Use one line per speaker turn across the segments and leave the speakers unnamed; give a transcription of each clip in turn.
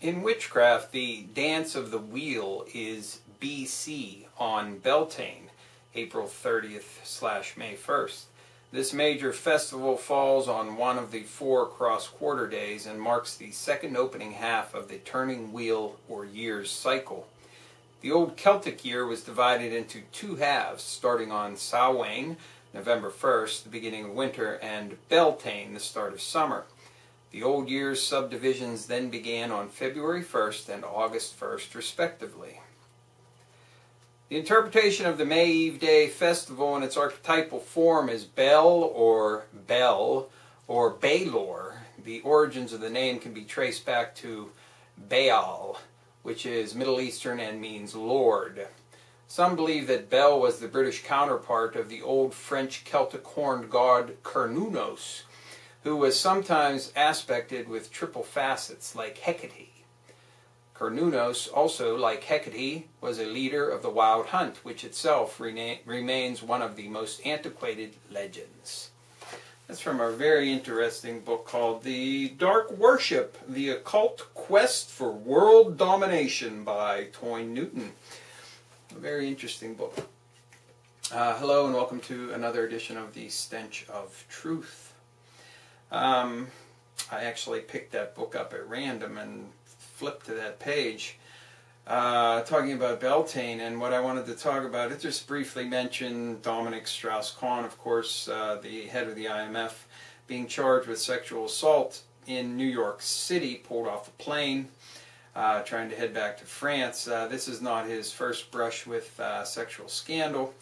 In witchcraft, the dance of the wheel is BC on Beltane, April 30th/May 1st. This major festival falls on one of the 4 cross-quarter days and marks the second opening half of the turning wheel or year's cycle. The old Celtic year was divided into 2 halves, starting on Samhain, November 1st, the beginning of winter, and Beltane, the start of summer. The old year's subdivisions then began on February 1st and August 1st, respectively. The interpretation of the May Eve Day festival in its archetypal form is Bel or Balor. The origins of the name can be traced back to Baal, which is Middle Eastern and means Lord. Some believe that Bel was the British counterpart of the old French Celtic horned god Cernunnos, who was sometimes aspected with triple facets like Hecate. Cernunnos, also like Hecate, was a leader of the wild hunt, which itself remains one of the most antiquated legends. That's from a very interesting book called The Dark Worship, The Occult Quest for World Domination by Toyne Newton. A very interesting book. Hello and welcome to another edition of the Stench of Truth. I actually picked that book up at random and flipped to that page talking about Beltane, and what I wanted to talk about, it just briefly mentioned Dominic Strauss-Kahn, of course, the head of the IMF, being charged with sexual assault in New York City, pulled off a plane, trying to head back to France. This is not his first brush with sexual scandal.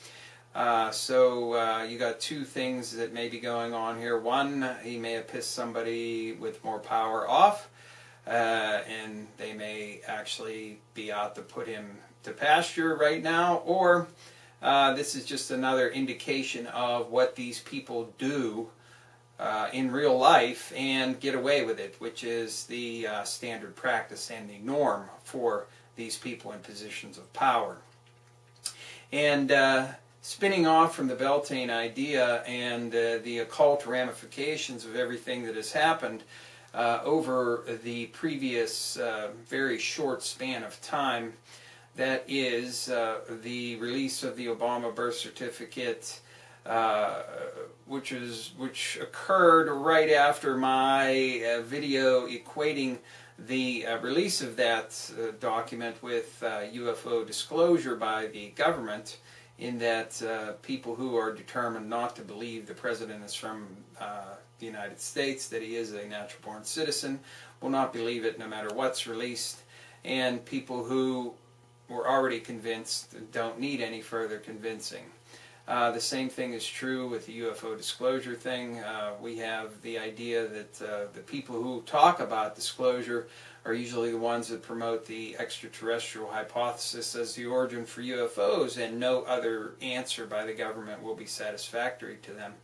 So you got 2 things that may be going on here. One, he may have pissed somebody with more power off, and they may actually be out to put him to pasture right now, or this is just another indication of what these people do in real life and get away with it, which is the standard practice and the norm for these people in positions of power. And spinning off from the Beltane idea and the occult ramifications of everything that has happened over the previous very short span of time, that is the release of the Obama birth certificate, which occurred right after my video equating the release of that document with UFO disclosure by the government, in that people who are determined not to believe the president is from the United States, that he is a natural-born citizen, will not believe it no matter what's released, and people who were already convinced don't need any further convincing. The same thing is true with the UFO disclosure thing. We have the idea that the people who talk about disclosure are usually the ones that promote the extraterrestrial hypothesis as the origin for UFOs, and no other answer by the government will be satisfactory to them.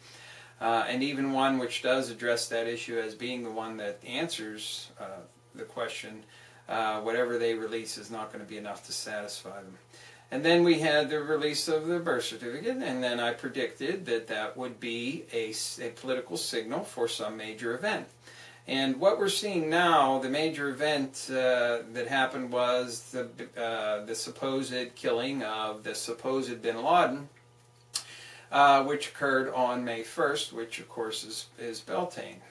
And even one which does address that issue as being the one that answers the question, whatever they release is not going to be enough to satisfy them. And then we had the release of the birth certificate, and then I predicted that that would be a political signal for some major event. And what we're seeing now, the major event that happened was the supposed killing of the supposed bin Laden, which occurred on May 1st, which of course is Beltane.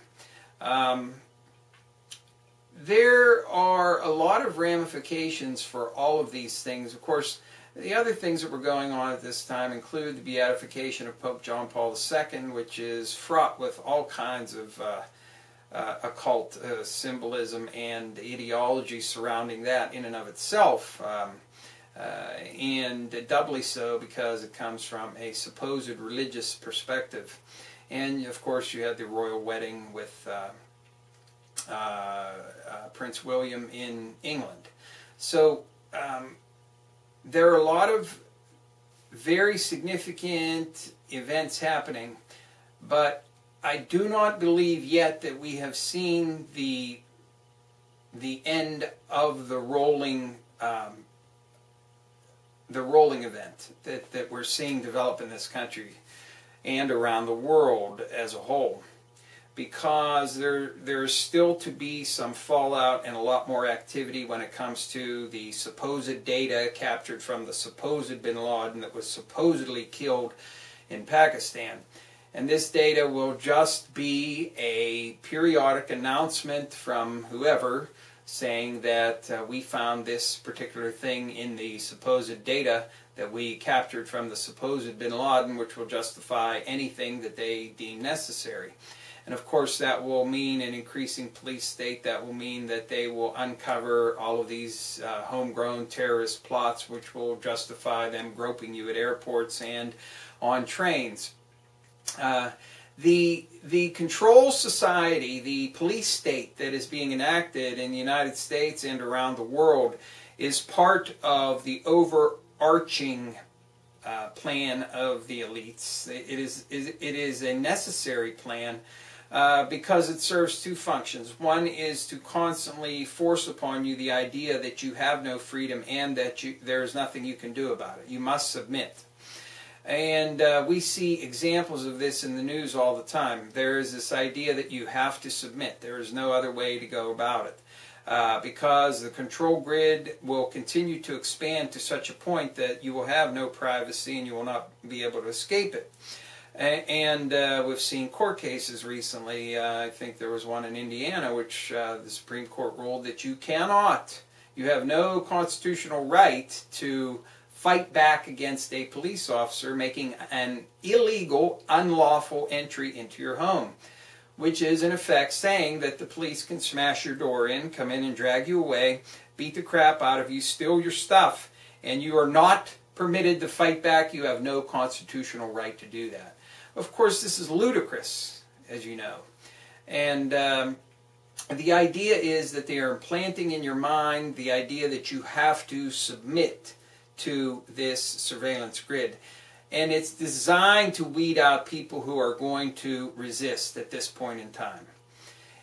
There are a lot of ramifications for all of these things. Of course, the other things that were going on at this time include the beatification of Pope John Paul II, which is fraught with all kinds of occult symbolism and ideology surrounding that in and of itself, and doubly so because it comes from a supposed religious perspective. And of course you had the royal wedding with Prince William in England. So there are a lot of very significant events happening, but I do not believe yet that we have seen the end of the rolling event that we're seeing develop in this country and around the world as a whole. because there's still to be some fallout and a lot more activity when it comes to the supposed data captured from the supposed bin Laden that was supposedly killed in Pakistan. And this data will just be a periodic announcement from whoever saying that we found this particular thing in the supposed data that we captured from the supposed bin Laden, which will justify anything that they deem necessary. And of course that will mean an increasing police state. That will mean that they will uncover all of these homegrown terrorist plots, which will justify them groping you at airports and on trains. The control society, the police state that is being enacted in the United States and around the world is part of the overarching plan of the elites. It is a necessary plan because it serves two functions. One is to constantly force upon you the idea that you have no freedom and that there is nothing you can do about it. You must submit. And we see examples of this in the news all the time. There is this idea that you have to submit. There is no other way to go about it. Because the control grid will continue to expand to such a point that you will have no privacy and you will not be able to escape it. And we've seen court cases recently. I think there was one in Indiana which the Supreme Court ruled that you have no constitutional right to fight back against a police officer making an illegal, unlawful entry into your home, which is in effect saying that the police can smash your door in, come in and drag you away, beat the crap out of you, steal your stuff, and you are not permitted to fight back. You have no constitutional right to do that. Of course, this is ludicrous, as you know. And the idea is that they are implanting in your mind the idea that you have to submit to this surveillance grid. And it's designed to weed out people who are going to resist at this point in time.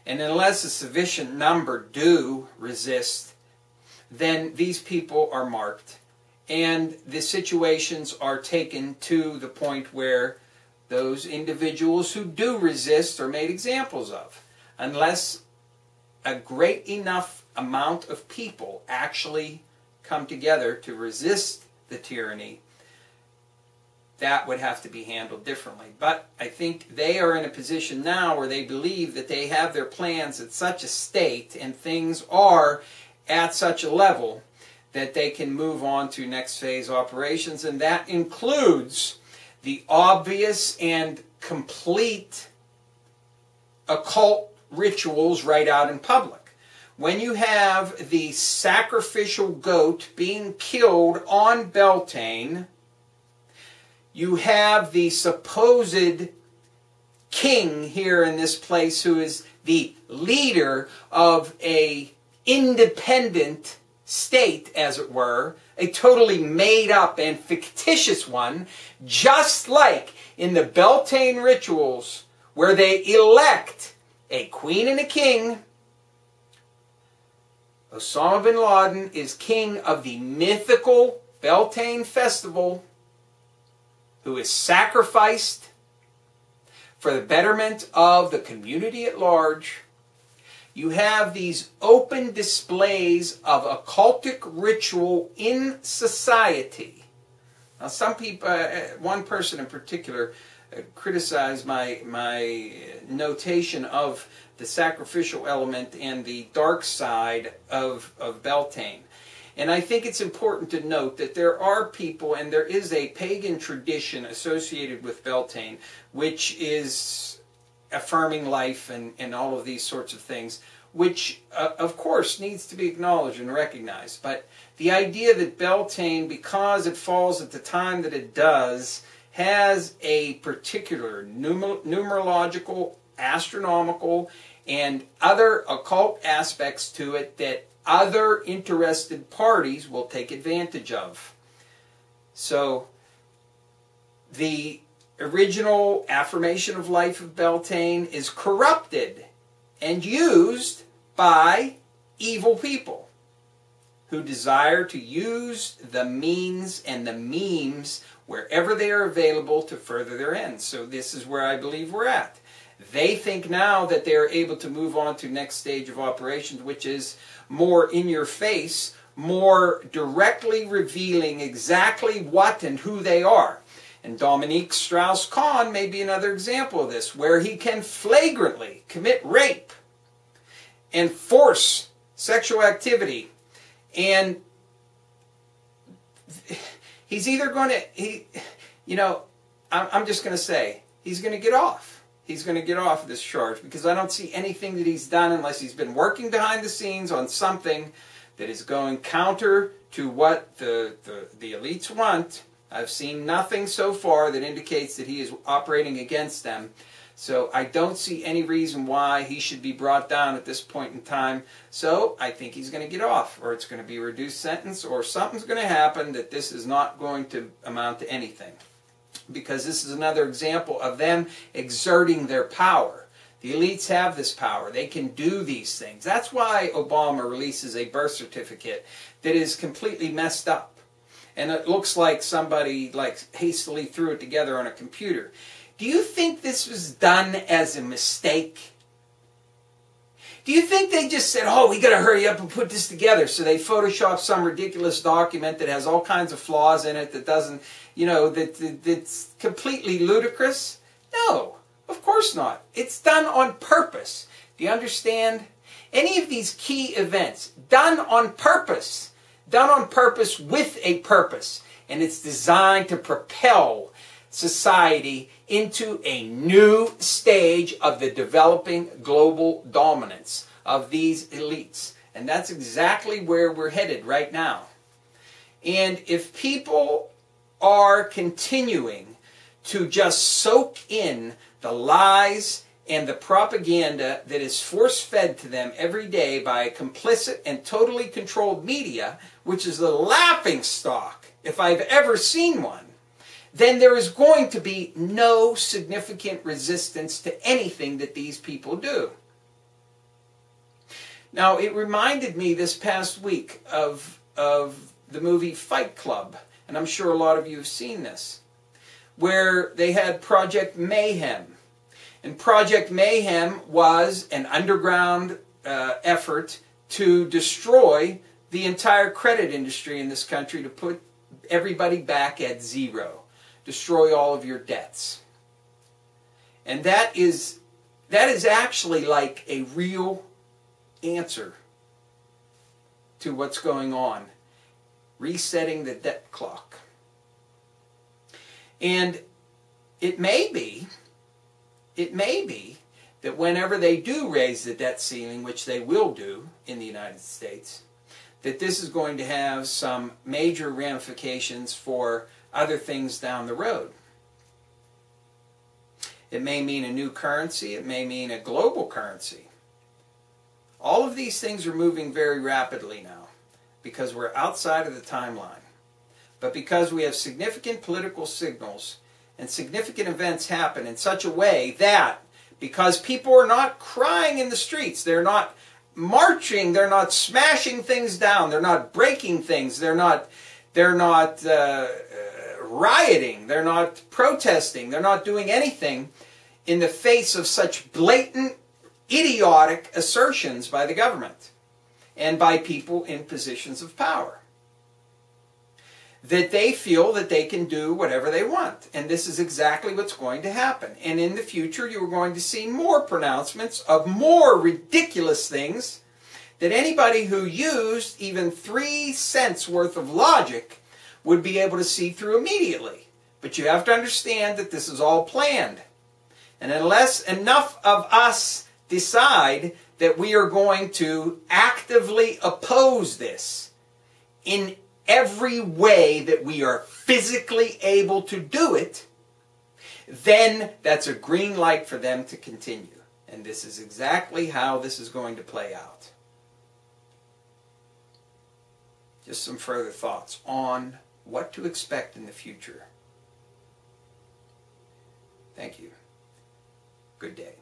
And unless a sufficient number do resist, then these people are marked. And the situations are taken to the point where those individuals who do resist are made examples of. Unless a great enough amount of people actually come together to resist the tyranny, that would have to be handled differently. But I think they are in a position now where they believe that they have their plans at such a state and things are at such a level that they can move on to next phase operations, and that includes the obvious and complete occult rituals right out in public. When you have the sacrificial goat being killed on Beltane, you have the supposed king here in this place who is the leader of a independent state, as it were, a totally made up and fictitious one, just like in the Beltane rituals where they elect a queen and a king. Osama bin Laden is king of the mythical Beltane festival, who is sacrificed for the betterment of the community at large. You have these open displays of occultic ritual in society. Now, some people, one person in particular, criticized my notation of the sacrificial element and the dark side of Beltane. And I think it's important to note that there are people, and there is a pagan tradition associated with Beltane, which is affirming life and all of these sorts of things, which of course needs to be acknowledged and recognized. But the idea that Beltane, because it falls at the time that it does, has a particular numerological, astronomical, and other occult aspects to it that other interested parties will take advantage of. So the original affirmation of life of Beltane is corrupted and used by evil people who desire to use the means and the memes wherever they are available to further their ends. So this is where I believe we're at. They think now that they're able to move on to next stage of operations, which is more in your face, more directly revealing exactly what and who they are. And Dominique Strauss-Kahn may be another example of this, where he can flagrantly commit rape and force sexual activity. And he's either going to, I'm just going to say, he's going to get off. He's going to get off of this charge, because I don't see anything that he's done unless he's been working behind the scenes on something that is going counter to what the elites want. I've seen nothing so far that indicates that he is operating against them. So I don't see any reason why he should be brought down at this point in time. So I think he's going to get off, or it's going to be a reduced sentence, or something's going to happen that this is not going to amount to anything. Because this is another example of them exerting their power. The elites have this power. They can do these things. That's why Obama releases a birth certificate that is completely messed up. And it looks like somebody hastily threw it together on a computer. Do you think this was done as a mistake? Do you think they just said, oh, we got to hurry up and put this together? So they photoshopped some ridiculous document that has all kinds of flaws in it, that doesn't, that's completely ludicrous? No, of course not. It's done on purpose. Do you understand? Any of these key events, done on purpose. Done on purpose with a purpose. And it's designed to propel society into a new stage of the developing global dominance of these elites. And that's exactly where we're headed right now. And if people are continuing to just soak in the lies and the propaganda that is force-fed to them every day by a complicit and totally controlled media, which is the laughingstock, if I've ever seen one, then there is going to be no significant resistance to anything that these people do. Now, it reminded me this past week of the movie Fight Club, and I'm sure a lot of you have seen this, where they had Project Mayhem. And Project Mayhem was an underground effort to destroy the entire credit industry in this country, to put everybody back at zero. Destroy all of your debts. And that is actually like a real answer to what's going on. Resetting the debt clock. And it may be that whenever they do raise the debt ceiling, which they will do in the United States, that this is going to have some major ramifications for other things down the road. It may mean a new currency. It may mean a global currency. All of these things are moving very rapidly now because we're outside of the timeline. But because we have significant political signals and significant events happen in such a way that, because people are not crying in the streets, they're not marching, they're not smashing things down, they're not breaking things, they're not rioting, they're not protesting, they're not doing anything in the face of such blatant, idiotic assertions by the government and by people in positions of power, that they feel that they can do whatever they want. And this is exactly what's going to happen. And in the future, you're going to see more pronouncements of more ridiculous things that anybody who used even 3 cents worth of logic would be able to see through immediately. But you have to understand that this is all planned. And unless enough of us decide that we are going to actively oppose this in every way that we are physically able to do it, then that's a green light for them to continue. And this is exactly how this is going to play out. Just some further thoughts on what to expect in the future. Thank you. Good day.